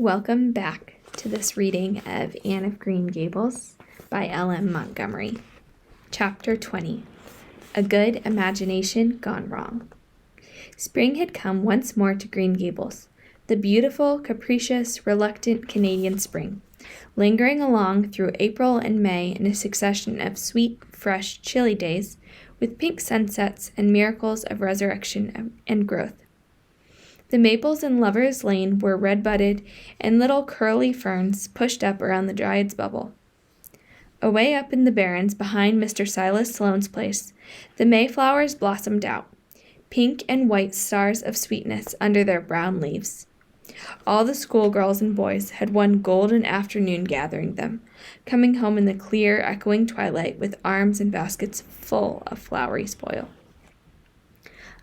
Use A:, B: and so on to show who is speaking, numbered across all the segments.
A: Welcome back to this reading of Anne of Green Gables by L.M. Montgomery. Chapter 20, A Good Imagination Gone Wrong. Spring had come once more to Green Gables, the beautiful, capricious, reluctant Canadian spring, lingering along through April and May in a succession of sweet, fresh, chilly days, with pink sunsets and miracles of resurrection and growth. The maples in Lover's Lane were red-budded, and little curly ferns pushed up around the Dryad's bubble. Away up in the barrens behind Mr. Silas Sloane's place, the mayflowers blossomed out, pink and white stars of sweetness under their brown leaves. All the schoolgirls and boys had one golden afternoon gathering them, coming home in the clear, echoing twilight with arms and baskets full of flowery spoil.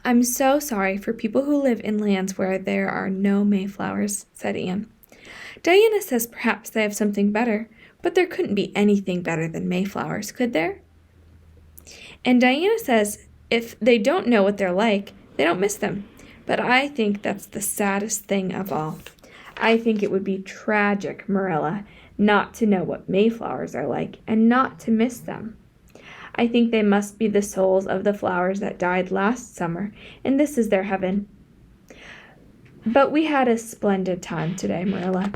A: "I'm so sorry for people who live in lands where there are no mayflowers," said Anne. "Diana says perhaps they have something better, but there couldn't be anything better than mayflowers, could there? And Diana says if they don't know what they're like, they don't miss them. But I think that's the saddest thing of all. I think it would be tragic, Marilla, not to know what mayflowers are like and not to miss them. I think they must be the souls of the flowers that died last summer, and this is their heaven. But we had a splendid time today, Marilla.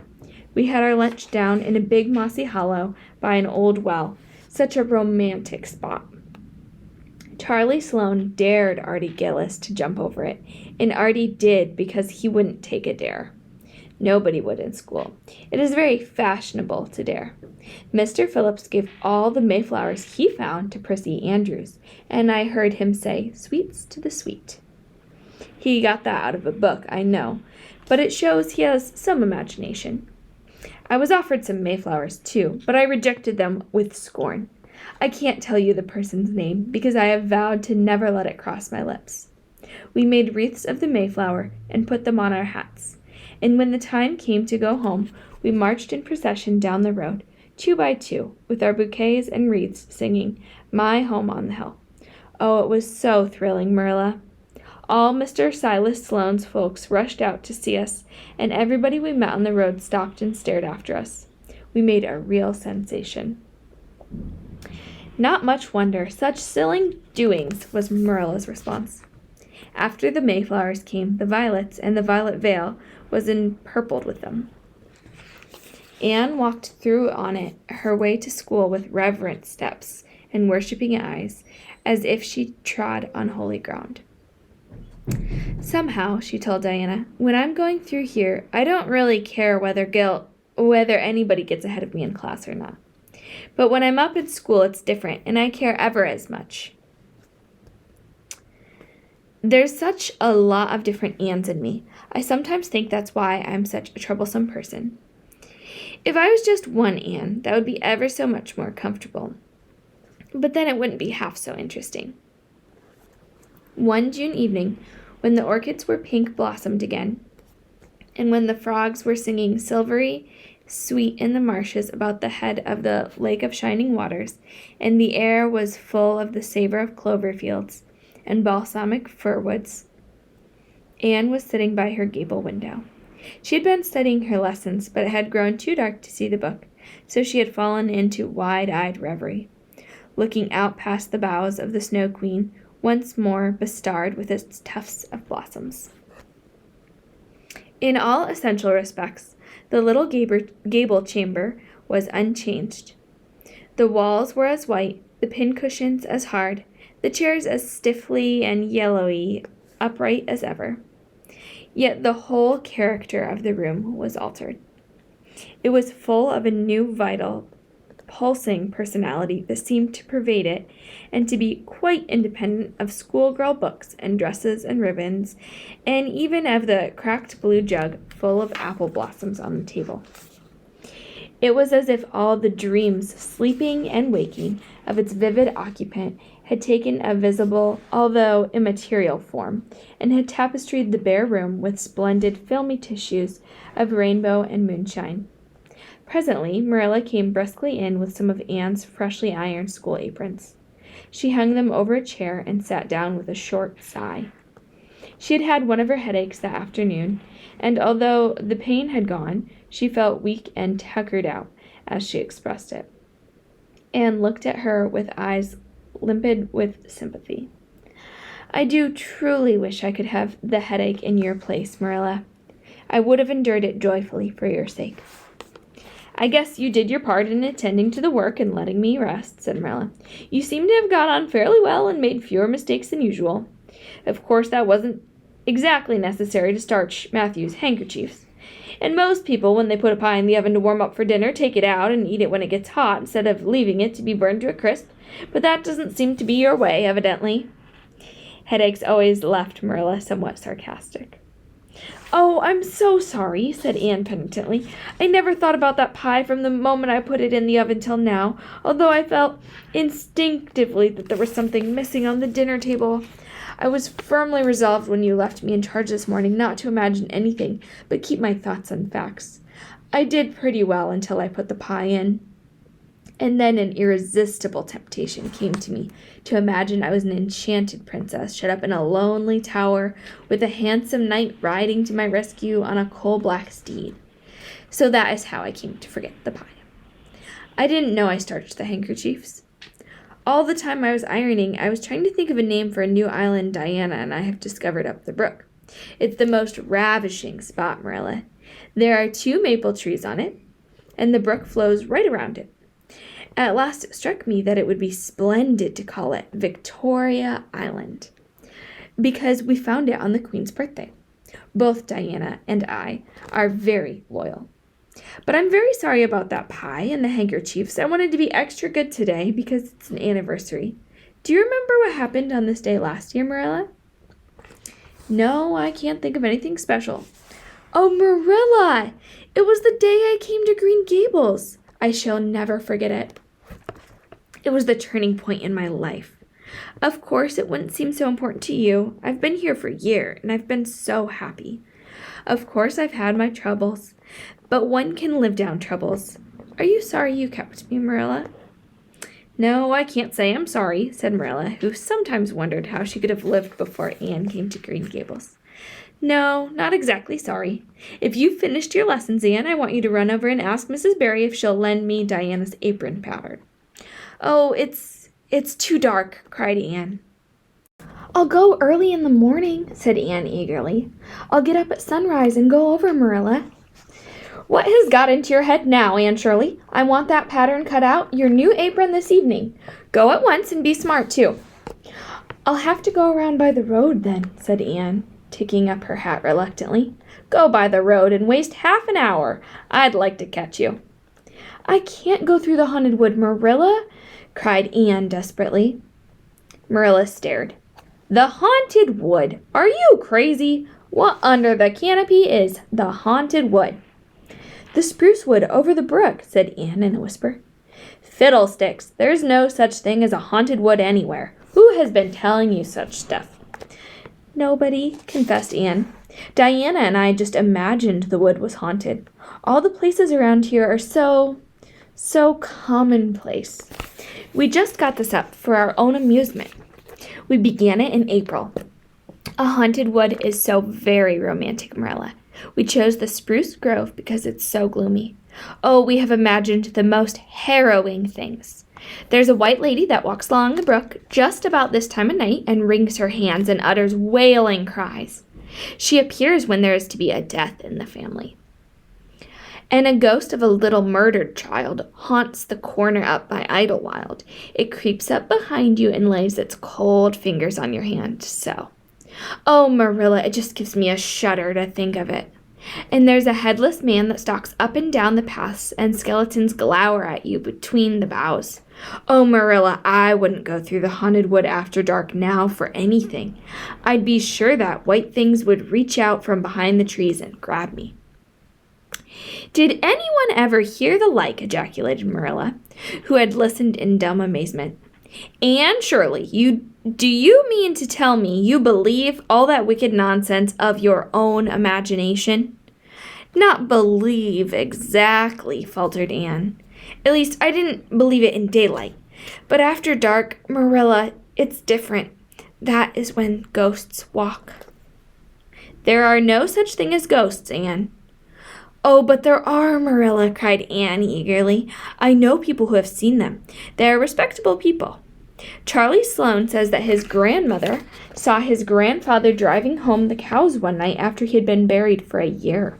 A: We had our lunch down in a big mossy hollow by an old well, such a romantic spot. Charlie Sloane dared Artie Gillis to jump over it, and Artie did because he wouldn't take a dare. Nobody would in school. It is very fashionable to dare. Mr. Phillips gave all the mayflowers he found to Prissy Andrews, and I heard him say, 'Sweets to the sweet.' He got that out of a book, I know, but it shows he has some imagination. I was offered some mayflowers, too, but I rejected them with scorn. I can't tell you the person's name, because I have vowed to never let it cross my lips. We made wreaths of the mayflower and put them on our hats. And when the time came to go home, we marched in procession down the road, 2 by 2, with our bouquets and wreaths, singing, 'My Home on the Hill.' Oh, it was so thrilling, Marilla. All Mr. Silas Sloane's folks rushed out to see us, and everybody we met on the road stopped and stared after us. We made a real sensation." "Not much wonder. Such silly doings," was Marilla's response. After the mayflowers came the violets, and the violet veil was empurpled with them. Anne walked through on it her way to school with reverent steps and worshipping eyes, as if she trod on holy ground. "Somehow," she told Diana, "when I'm going through here, I don't really care whether anybody gets ahead of me in class or not. But when I'm up at school, it's different, and I care ever as much. There's such a lot of different Annes in me. I sometimes think that's why I'm such a troublesome person. If I was just one Anne, that would be ever so much more comfortable. But then it wouldn't be half so interesting." One June evening, when the orchids were pink blossomed again, and when the frogs were singing silvery sweet in the marshes about the head of the Lake of Shining Waters, and the air was full of the savor of clover fields and balsamic fir woods, Anne was sitting by her gable window. She had been studying her lessons, but it had grown too dark to see the book, so she had fallen into wide-eyed reverie, looking out past the boughs of the Snow Queen, once more bestarred with its tufts of blossoms. In all essential respects, the little gable chamber was unchanged. The walls were as white, the pincushions as hard, the chairs as stiffly and yellowy upright as ever. Yet the whole character of the room was altered. It was full of a new, vital, pulsing personality that seemed to pervade it and to be quite independent of schoolgirl books and dresses and ribbons, and even of the cracked blue jug full of apple blossoms on the table. It was as if all the dreams, sleeping and waking, of its vivid occupant had taken a visible, although immaterial form, and had tapestried the bare room with splendid filmy tissues of rainbow and moonshine. Presently, Marilla came briskly in with some of Anne's freshly ironed school aprons. She hung them over a chair and sat down with a short sigh. She had had one of her headaches that afternoon, and although the pain had gone, She felt weak and tuckered out, as she expressed it. Anne looked at her with eyes limpid with sympathy. I do truly wish I could have the headache in your place, Marilla. I would have endured it joyfully for your sake. I guess you did your part in attending to the work and letting me rest, said Marilla. You seem to have got on fairly well and made fewer mistakes than usual. Of course, that wasn't exactly necessary to starch Matthew's handkerchiefs. And most people, when they put a pie in the oven to warm up for dinner, take it out and eat it when it gets hot instead of leaving it to be burned to a crisp. But that doesn't seem to be your way, evidently. Headaches always left Marilla somewhat sarcastic. Oh, I'm so sorry, said Anne penitently. I never thought about that pie from the moment I put it in the oven till now, although I felt instinctively that there was something missing on the dinner table. I was firmly resolved when you left me in charge this morning not to imagine anything, but keep my thoughts on facts. I did pretty well until I put the pie in. And then an irresistible temptation came to me to imagine I was an enchanted princess shut up in a lonely tower with a handsome knight riding to my rescue on a coal-black steed. So that is how I came to forget the pie. I didn't know I starched the handkerchiefs. All the time I was ironing, I was trying to think of a name for a new island Diana and I have discovered up the brook. It's the most ravishing spot, Marilla. There are 2 maple trees on it, and the brook flows right around it. At last it struck me that it would be splendid to call it Victoria Island, because we found it on the Queen's birthday. Both Diana and I are very loyal. But I'm very sorry about that pie and the handkerchiefs. I wanted to be extra good today because it's an anniversary. Do you remember what happened on this day last year, Marilla? No, I can't think of anything special. Oh, Marilla! It was the day I came to Green Gables. I shall never forget it. It was the turning point in my life. Of course, it wouldn't seem so important to you. I've been here for a year, and I've been so happy. Of course, I've had my troubles, but one can live down troubles. Are you sorry you kept me, Marilla? No, I can't say I'm sorry, said Marilla, who sometimes wondered how she could have lived before Anne came to Green Gables. No, not exactly sorry. If you've finished your lessons, Anne, I want you to run over and ask Mrs. Barry if she'll lend me Diana's apron powder. Oh, it's too dark, cried Anne. I'll go early in the morning, said Anne eagerly. I'll get up at sunrise and go over, Marilla. What has got into your head now, Anne Shirley? I want that pattern cut out, your new apron this evening. Go at once and be smart, too. I'll have to go around by the road, then, said Anne, taking up her hat reluctantly. Go by the road and waste half an hour. I'd like to catch you. I can't go through the haunted wood, Marilla, cried Anne desperately. Marilla stared. The haunted wood? Are you crazy? What under the canopy is the haunted wood? The spruce wood over the brook, said Anne in a whisper. Fiddlesticks! There's no such thing as a haunted wood anywhere. Who has been telling you such stuff? Nobody, confessed Anne. Diana and I just imagined the wood was haunted. All the places around here are so commonplace. We just got this up for our own amusement. We began it in April. A haunted wood is so very romantic, Marilla. We chose the spruce grove because it's so gloomy. Oh, we have imagined the most harrowing things. There's a white lady that walks along the brook just about this time of night and wrings her hands and utters wailing cries. She appears when there is to be a death in the family. And a ghost of a little murdered child haunts the corner up by Idlewild. It creeps up behind you and lays its cold fingers on your hand, so. Oh, Marilla, it just gives me a shudder to think of it. And there's a headless man that stalks up and down the paths, and skeletons glower at you between the boughs. Oh, Marilla, I wouldn't go through the haunted wood after dark now for anything. I'd be sure that white things would reach out from behind the trees and grab me. Did anyone ever hear the like? Ejaculated Marilla, who had listened in dumb amazement. Anne Shirley, do you mean to tell me you believe all that wicked nonsense of your own imagination? Not believe exactly, faltered Anne. At least I didn't believe it in daylight. But after dark, Marilla, it's different. That is when ghosts walk. There are no such thing as ghosts, Anne. Oh, but there are, Marilla, cried Anne eagerly. I know people who have seen them. They are respectable people. Charlie Sloane says that his grandmother saw his grandfather driving home the cows one night after he had been buried for a year.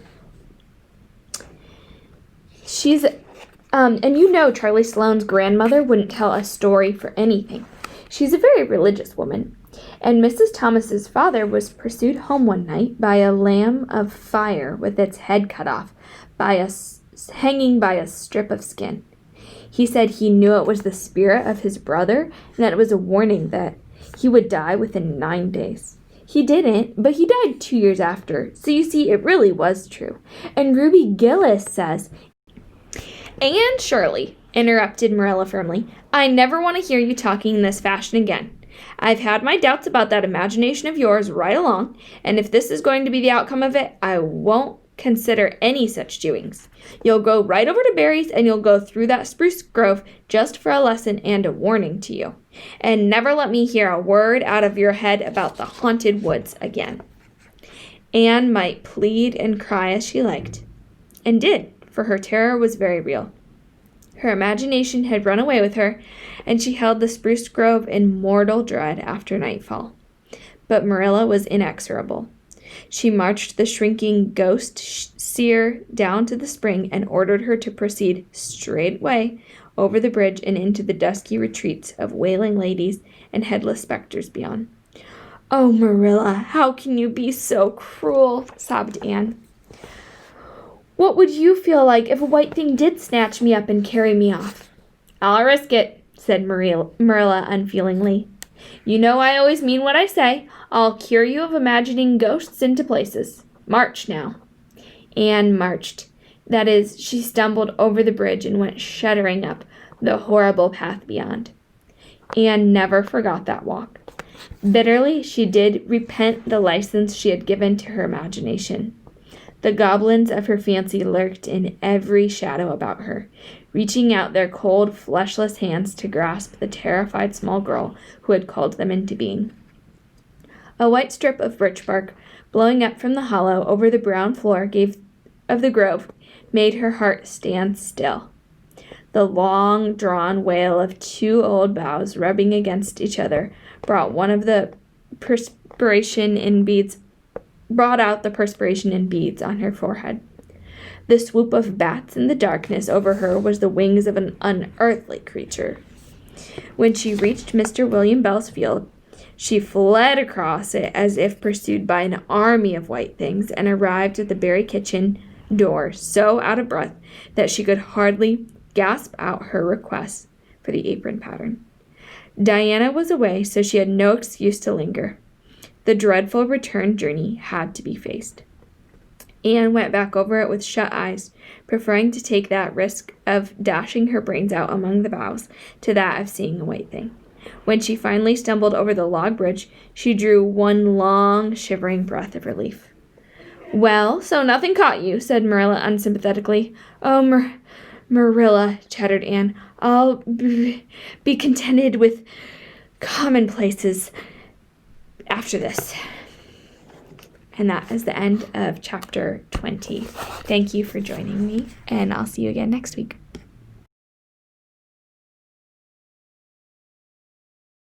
A: And you know Charlie Sloane's grandmother wouldn't tell a story for anything. She's a very religious woman. And Mrs. Thomas's father was pursued home one night by a lamb of fire with its head cut off, hanging by a strip of skin. He said he knew it was the spirit of his brother and that it was a warning that he would die within 9 days. He didn't, but he died 2 years after, so you see, it really was true. And Ruby Gillis says, Anne Shirley, interrupted Marilla firmly, I never want to hear you talking in this fashion again. I've had my doubts about that imagination of yours right along, and if this is going to be the outcome of it, I won't consider any such doings. You'll go right over to Barry's and you'll go through that spruce grove just for a lesson and a warning to you. And never let me hear a word out of your head about the haunted woods again. Anne might plead and cry as she liked, and did, for her terror was very real. Her imagination had run away with her, and she held the spruce grove in mortal dread after nightfall. But Marilla was inexorable. She marched the shrinking ghost seer down to the spring and ordered her to proceed straightway over the bridge and into the dusky retreats of wailing ladies and headless specters beyond. Oh, Marilla, how can you be so cruel? Sobbed Anne. What would you feel like if a white thing did snatch me up and carry me off? I'll risk it, said Marilla unfeelingly. You know I always mean what I say. I'll cure you of imagining ghosts into places. March now. Anne marched. That is, she stumbled over the bridge and went shuddering up the horrible path beyond. Anne never forgot that walk. Bitterly, she did repent the license she had given to her imagination. The goblins of her fancy lurked in every shadow about her, reaching out their cold, fleshless hands to grasp the terrified small girl who had called them into being. A white strip of birch bark, blowing up from the hollow over the brown floor of the grove, made her heart stand still. The long-drawn wail of 2 old boughs rubbing against each other brought out the perspiration in beads on her forehead. The swoop of bats in the darkness over her was the wings of an unearthly creature. When she reached Mr. William Bell's field, she fled across it as if pursued by an army of white things and arrived at the Barry kitchen door so out of breath that she could hardly gasp out her request for the apron pattern. Diana was away, so she had no excuse to linger. The dreadful return journey had to be faced. Anne went back over it with shut eyes, preferring to take that risk of dashing her brains out among the boughs to that of seeing a white thing. When she finally stumbled over the log bridge, she drew one long, shivering breath of relief. Well, so nothing caught you, said Marilla unsympathetically. Oh, Marilla, chattered Anne, I'll be contented with commonplaces after this. And that is the end of chapter 20. Thank you for joining me, and I'll see you again next week.